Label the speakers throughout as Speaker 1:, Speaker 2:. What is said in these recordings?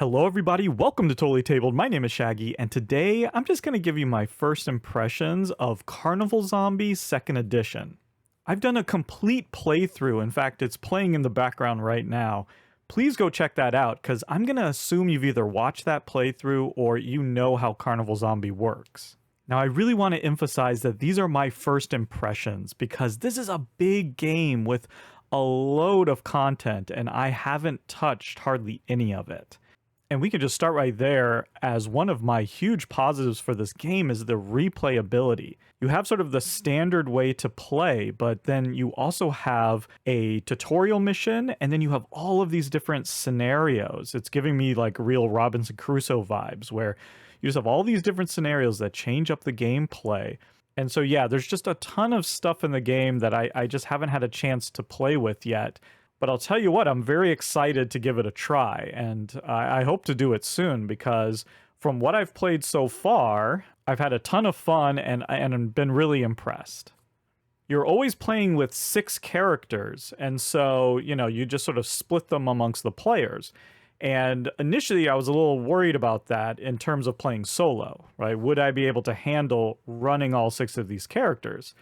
Speaker 1: Hello everybody, welcome to Totally Tabled. My name is Shaggy, and today I'm just going to give you my first impressions of Carnival Zombie 2nd Edition. I've done a complete playthrough, in fact it's playing in the background right now. Please go check that out, because I'm going to assume you've either watched that playthrough or you know how Carnival Zombie works. Now I really want to emphasize that these are my first impressions, because this is a big game with a load of content, and I haven't touched hardly any of it. And we can just start right there, as one of my huge positives for this game is the replayability. You have sort of the standard way to play, but then you also have a tutorial mission, and then you have all of these different scenarios. It's giving me like real Robinson Crusoe vibes, where you just have all these different scenarios that change up the gameplay. And so yeah, there's just a ton of stuff in the game that I just haven't had a chance to play with yet. But I'll tell you what, I'm very excited to give it a try, and I hope to do it soon, because from what I've played so far, I've had a ton of fun and been really impressed. You're always playing with 6 characters, and so, you just sort of split them amongst the players. And initially, I was a little worried about that in terms of playing solo, right? Would I be able to handle running all 6 of these characters?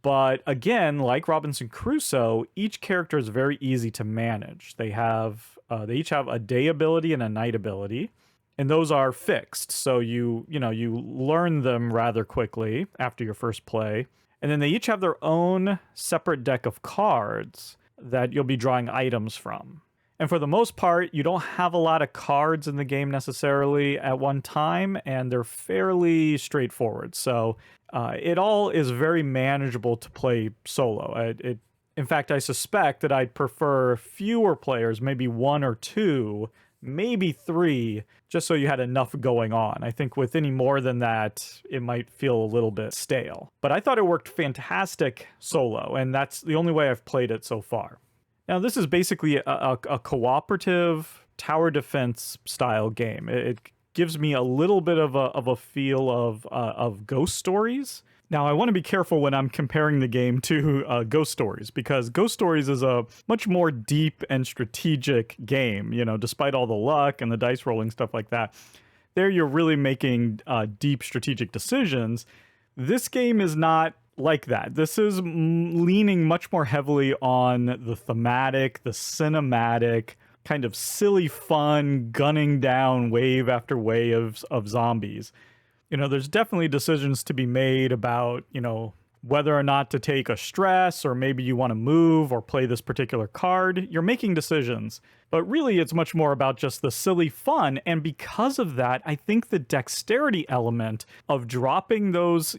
Speaker 1: But again, like Robinson Crusoe, each character is very easy to manage. They each have a day ability and a night ability, and those are fixed. So you learn them rather quickly after your first play. And then they each have their own separate deck of cards that you'll be drawing items from. And for the most part, you don't have a lot of cards in the game necessarily at one time, and they're fairly straightforward. So it all is very manageable to play solo. In fact, I suspect that I'd prefer fewer players, maybe 1 or 2, maybe 3, just so you had enough going on. I think with any more than that, it might feel a little bit stale. But I thought it worked fantastic solo, and that's the only way I've played it so far. Now, this is basically a cooperative tower defense style game. It gives me a little bit of a feel of Ghost Stories. Now, I want to be careful when I'm comparing the game to Ghost Stories, because Ghost Stories is a much more deep and strategic game, despite all the luck and the dice rolling, stuff like that. There, you're really making deep strategic decisions. This game is not like that. This is leaning much more heavily on the thematic, the cinematic, kind of silly fun, gunning down wave after wave of zombies. There's definitely decisions to be made about, whether or not to take a stress, or maybe you want to move or play this particular card. You're making decisions. But really, it's much more about just the silly fun. And because of that, I think the dexterity element of dropping those,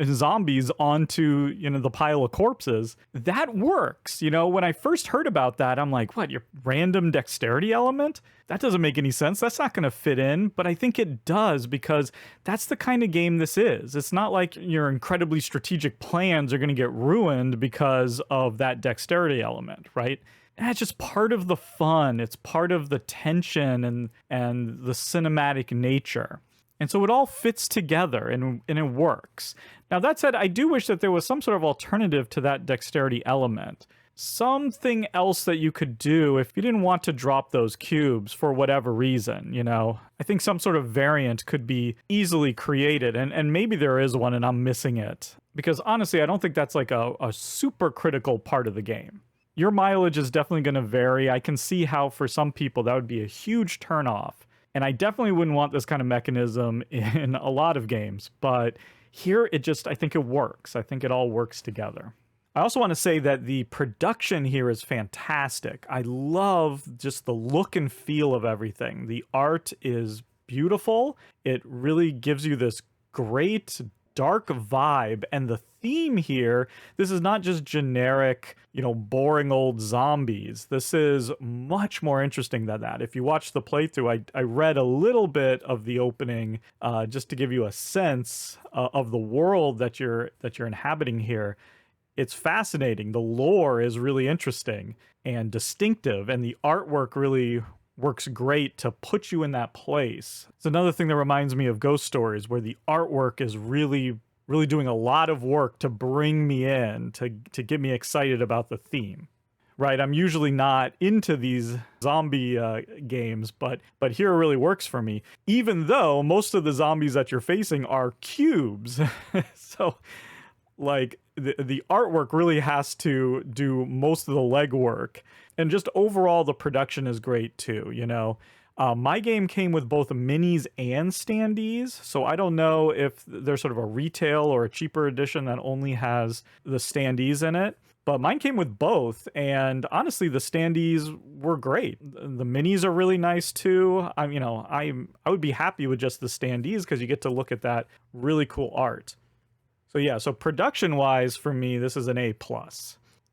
Speaker 1: zombies onto, the pile of corpses, that works. When I first heard about that, I'm like, what, your random dexterity element? That doesn't make any sense. That's not going to fit in. But I think it does, because that's the kind of game this is. It's not like your incredibly strategic plans are going to get ruined because of that dexterity element, right? That's just part of the fun. It's part of the tension and the cinematic nature. And so it all fits together and it works. Now, that said, I do wish that there was some sort of alternative to that dexterity element. Something else that you could do if you didn't want to drop those cubes for whatever reason, I think some sort of variant could be easily created, and maybe there is one and I'm missing it. Because honestly, I don't think that's like a super critical part of the game. Your mileage is definitely going to vary. I can see how for some people that would be a huge turnoff. And I definitely wouldn't want this kind of mechanism in a lot of games. But here, I think it works. I think it all works together. I also want to say that the production here is fantastic. I love just the look and feel of everything. The art is beautiful. It really gives you this great dark vibe, and the theme here, this is not just generic, boring old zombies. This is much more interesting than that. If you watch the playthrough, I read a little bit of the opening just to give you a sense of the world that you're inhabiting here. It's fascinating. The lore is really interesting and distinctive, and the artwork really works great to put you in that place. It's another thing that reminds me of Ghost Stories, where the artwork is really doing a lot of work to bring me in, to get me excited about the theme. right? I'm usually not into these zombie games, but here it really works for me. Even though most of the zombies that you're facing are cubes, so like the artwork really has to do most of the legwork, and just overall the production is great too. My game came with both minis and standees, so I don't know if there's sort of a retail or a cheaper edition that only has the standees in it. But mine came with both, and honestly, the standees were great. The minis are really nice too. I would be happy with just the standees because you get to look at that really cool art. So yeah, so production-wise for me, this is an A+.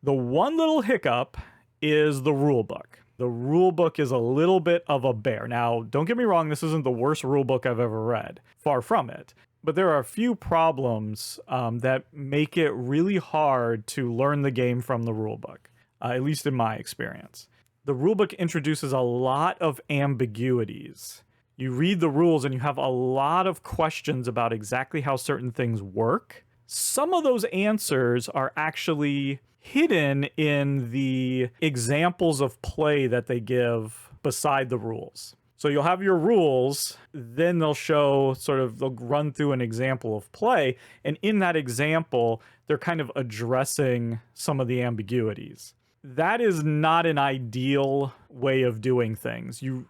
Speaker 1: The one little hiccup is the rulebook. The rulebook is a little bit of a bear. Now, don't get me wrong, this isn't the worst rulebook I've ever read. Far from it. But there are a few problems that make it really hard to learn the game from the rulebook, at least in my experience. The rulebook introduces a lot of ambiguities. You read the rules and you have a lot of questions about exactly how certain things work. Some of those answers are actually hidden in the examples of play that they give beside the rules. So you'll have your rules, then they'll run through an example of play, and in that example, they're kind of addressing some of the ambiguities. That is not an ideal way of doing things. You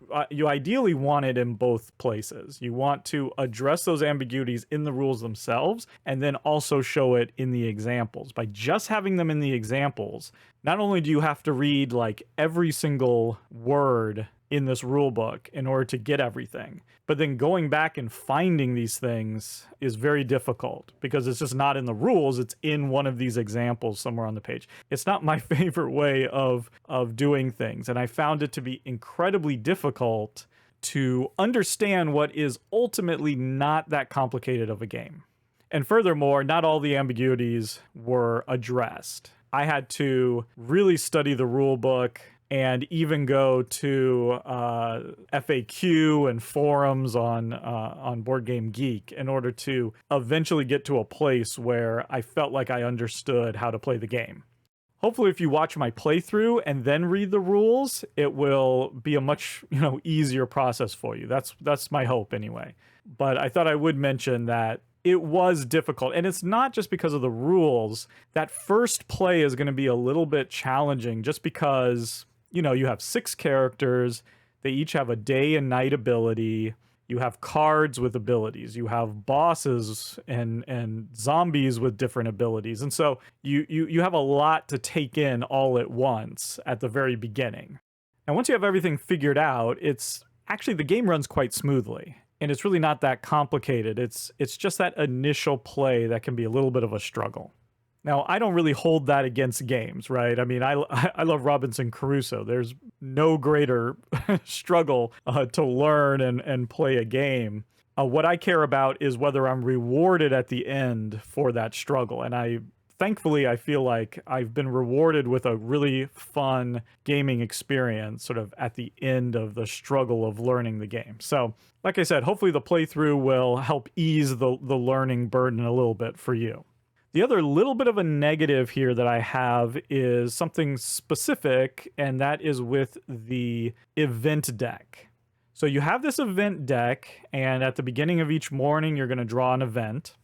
Speaker 1: ideally want it in both places. You want to address those ambiguities in the rules themselves, and then also show it in the examples. By just having them in the examples, not only do you have to read like every single word in this rule book in order to get everything, but then going back and finding these things is very difficult because it's just not in the rules. It's in one of these examples somewhere on the page. It's not my favorite way of doing things, and I found it to be incredibly difficult to understand what is ultimately not that complicated of a game. And furthermore, not all the ambiguities were addressed. I had to really study the rule book and even go to FAQ and forums on Board Game Geek in order to eventually get to a place where I felt like I understood how to play the game. Hopefully, if you watch my playthrough and then read the rules, it will be a much easier process for you. That's my hope anyway. But I thought I would mention that it was difficult, and it's not just because of the rules. That first play is going to be a little bit challenging just because you have 6 characters. They each have a day and night ability. You have cards with abilities. You have bosses and zombies with different abilities. And so you have a lot to take in all at once at the very beginning. And once you have everything figured out, it's actually the game runs quite smoothly. And it's really not that complicated. It's just that initial play that can be a little bit of a struggle. Now, I don't really hold that against games, right? I mean, I love Robinson Crusoe. There's no greater struggle to learn and play a game. What I care about is whether I'm rewarded at the end for that struggle. And thankfully, I feel like I've been rewarded with a really fun gaming experience sort of at the end of the struggle of learning the game. So, like I said, hopefully the playthrough will help ease the learning burden a little bit for you. The other little bit of a negative here that I have is something specific, and that is with the event deck. So you have this event deck, and at the beginning of each morning, you're going to draw an event.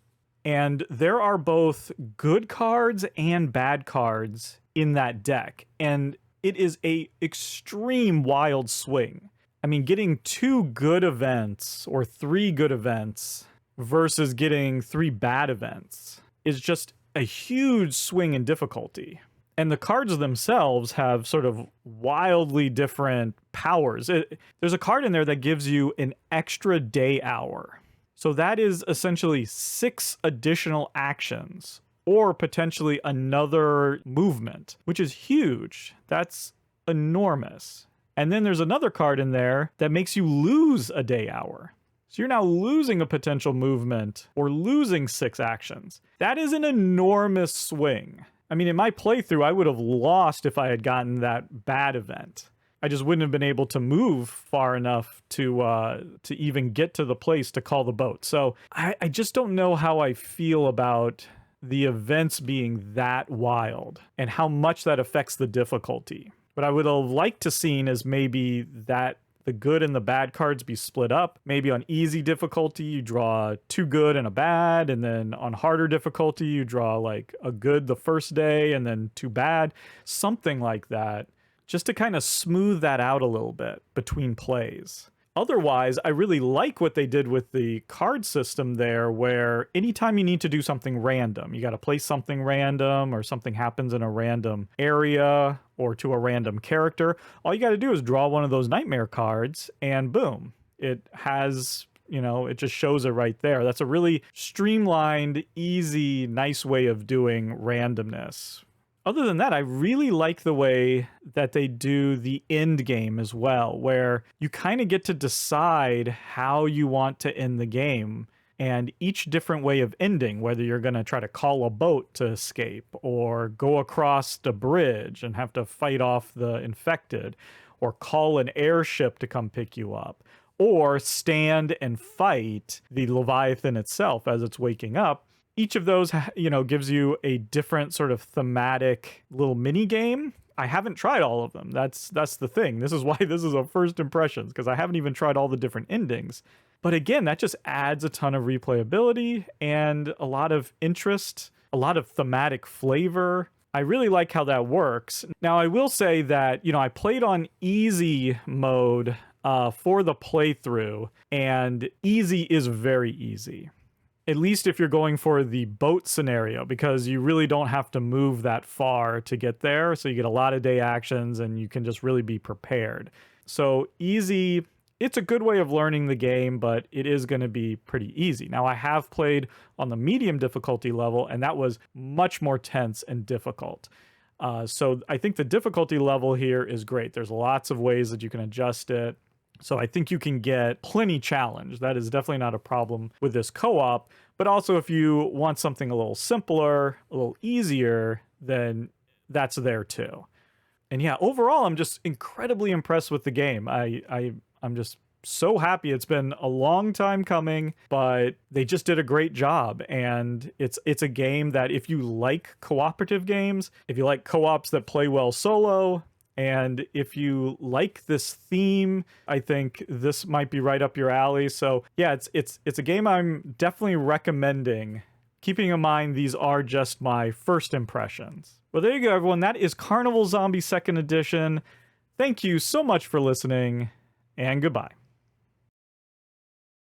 Speaker 1: And there are both good cards and bad cards in that deck. And it is a extreme wild swing. I mean, getting 2 good events or 3 good events versus getting 3 bad events is just a huge swing in difficulty. And the cards themselves have sort of wildly different powers. There's a card in there that gives you an extra day hour. So that is essentially 6 additional actions or potentially another movement, which is huge. That's enormous. And then there's another card in there that makes you lose a day hour. So you're now losing a potential movement or losing 6 actions. That is an enormous swing. I mean, in my playthrough, I would have lost if I had gotten that bad event. I just wouldn't have been able to move far enough to even get to the place to call the boat. So I just don't know how I feel about the events being that wild and how much that affects the difficulty. What I would have liked to seen is maybe that the good and the bad cards be split up. Maybe on easy difficulty, you draw 2 good and a bad, and then on harder difficulty, you draw like a good the first day and then 2 bad, something like that, just to kind of smooth that out a little bit between plays. Otherwise, I really like what they did with the card system there, where anytime you need to do something random, you got to place something random or something happens in a random area or to a random character, all you got to do is draw one of those nightmare cards and boom, it has, it just shows it right there. That's a really streamlined, easy, nice way of doing randomness. Other than that, I really like the way that they do the end game as well, where you kind of get to decide how you want to end the game, and each different way of ending, whether you're going to try to call a boat to escape or go across the bridge and have to fight off the infected, or call an airship to come pick you up, or stand and fight the Leviathan itself as it's waking up. Each of those, gives you a different sort of thematic little mini game. I haven't tried all of them. That's the thing. This is why this is a first impressions, because I haven't even tried all the different endings. But again, that just adds a ton of replayability and a lot of interest, a lot of thematic flavor. I really like how that works. Now, I will say that, I played on easy mode for the playthrough, and easy is very easy. At least if you're going for the boat scenario, because you really don't have to move that far to get there. So you get a lot of day actions and you can just really be prepared. So easy, it's a good way of learning the game, but it is going to be pretty easy. Now, I have played on the medium difficulty level, and that was much more tense and difficult. So I think the difficulty level here is great. There's lots of ways that you can adjust it. So I think you can get plenty challenge. That is definitely not a problem with this co-op. But also if you want something a little simpler, a little easier, then that's there too. And yeah, overall, I'm just incredibly impressed with the game. I'm just so happy. It's been a long time coming, but they just did a great job. And it's a game that if you like cooperative games, if you like co-ops that play well solo, and if you like this theme, I think this might be right up your alley. So yeah, it's a game I'm definitely recommending, keeping in mind these are just my first impressions. Well, there you go, everyone. That is Carnival Zombie 2nd Edition. Thank you so much for listening, and goodbye.